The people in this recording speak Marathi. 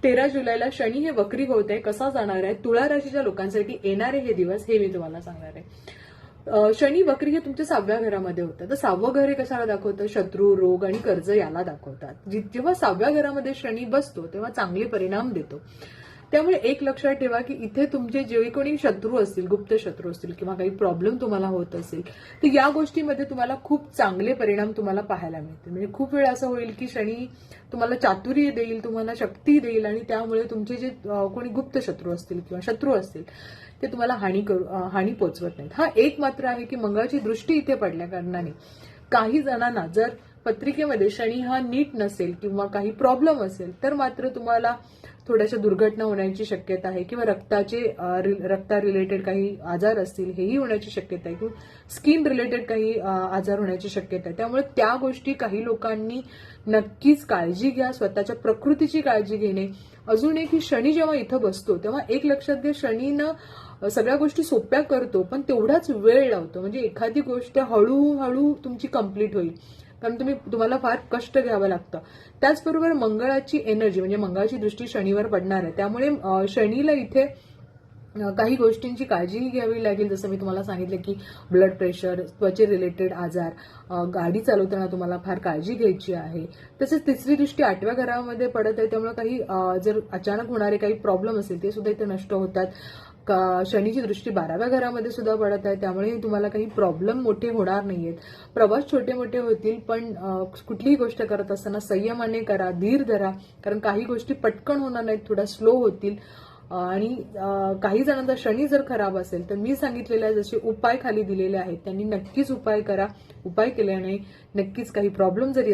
13 जुलैला शनी हे वक्री होत आहे. कसा जाणार आहे तुळा राशीच्या लोकांसाठी येणारे हे दिवस हे मी तुम्हाला सांगणार आहे. शनी वक्री हे तुमच्या 6व्या घरामध्ये होतं. तर 6वं घर हे कशाला दाखवतं? शत्रू, रोग आणि कर्ज याला दाखवतात. जेव्हा 6व्या घरामध्ये शनी बसतो तेव्हा चांगले परिणाम देतो. त्यामुळे एक लक्षात ठेवा की इथे तुमचे जे कोणी शत्रू असतील, गुप्त शत्रू असतील किंवा काही प्रॉब्लेम तुम्हाला होत असेल तर या गोष्टीमध्ये तुम्हाला खूप चांगले परिणाम तुम्हाला पाहायला मिळतील. म्हणजे खूप वेळ असं होईल की शनी तुम्हाला चातुर्य देईल, तुम्हाला शक्ती देईल आणि त्यामुळे तुमचे जे कोणी गुप्त शत्रू असतील किंवा शत्रू असतील ते तुम्हाला हानी पोचवत नाहीत. हा एक मात्र आहे की मंगळाची दृष्टी इथे पडल्या कारणाने काही जणांना जर पत्रिकेमध्ये शनी हा नीट नसेल किंवा काही प्रॉब्लेम असेल तर मात्र तुम्हाला थोड्याशा दुर्घटना होण्याची शक्यता आहे किंवा रक्ता रिलेटेड काही आजार असतील हेही होण्याची शक्यता आहे किंवा स्किन रिलेटेड काही आजार होण्याची शक्यता आहे. त्यामुळे त्या गोष्टी काही लोकांनी नक्कीच काळजी घ्या. स्वतःच्या प्रकृतीची काळजी घेणे. अजून एक की शनी जेव्हा इथं बसतो तेव्हा एक लक्षात घ्या, शनीनं सगळ्या गोष्टी सोप्या करतो पण तेवढाच वेळ लावतो. म्हणजे एखादी गोष्ट हळूहळू तुमची कंप्लीट होईल कारण तुम्हाला फार कष्ट घ्यावं लागतं. त्याचबरोबर मंगळाची एनर्जी म्हणजे मंगळाची दृष्टी शनीवर पडणार आहे. त्यामुळे शनीला इथे काही गोष्टींची काळजीही घ्यावी लागेल. जसं मी तुम्हाला सांगितलं की ब्लड प्रेशर, त्वचे रिलेटेड आजार, गाडी चालवताना तुम्हाला फार काळजी घ्यायची आहे. तसेच तिसरी दृष्टी 8व्या घरामध्ये पडत आहे. त्यामुळे काही जर अचानक होणारे काही प्रॉब्लेम असेल ते सुद्धा इथे नष्ट होतात. शनीची दृष्टी 12व्या घरामध्ये सुद्धा पडत आहे. त्यामुळे तुम्हाला काही प्रॉब्लेम मोठे होणार नाहीयेत. प्रवास छोटे मोठे होतील पण कुठलीही गोष्ट करत असताना संयमाने करा, धीर धरा. कारण काही गोष्टी पटकन होणार नाहीत, थोडा स्लो होतील. आणि काही जणांचा शनी जर खराब असेल तर मी सांगितलेल्या जसे उपाय खाली दिलेले आहेत त्यांनी नक्कीच उपाय करा. उपाय केल्याने नक्कीच काही प्रॉब्लेम जरी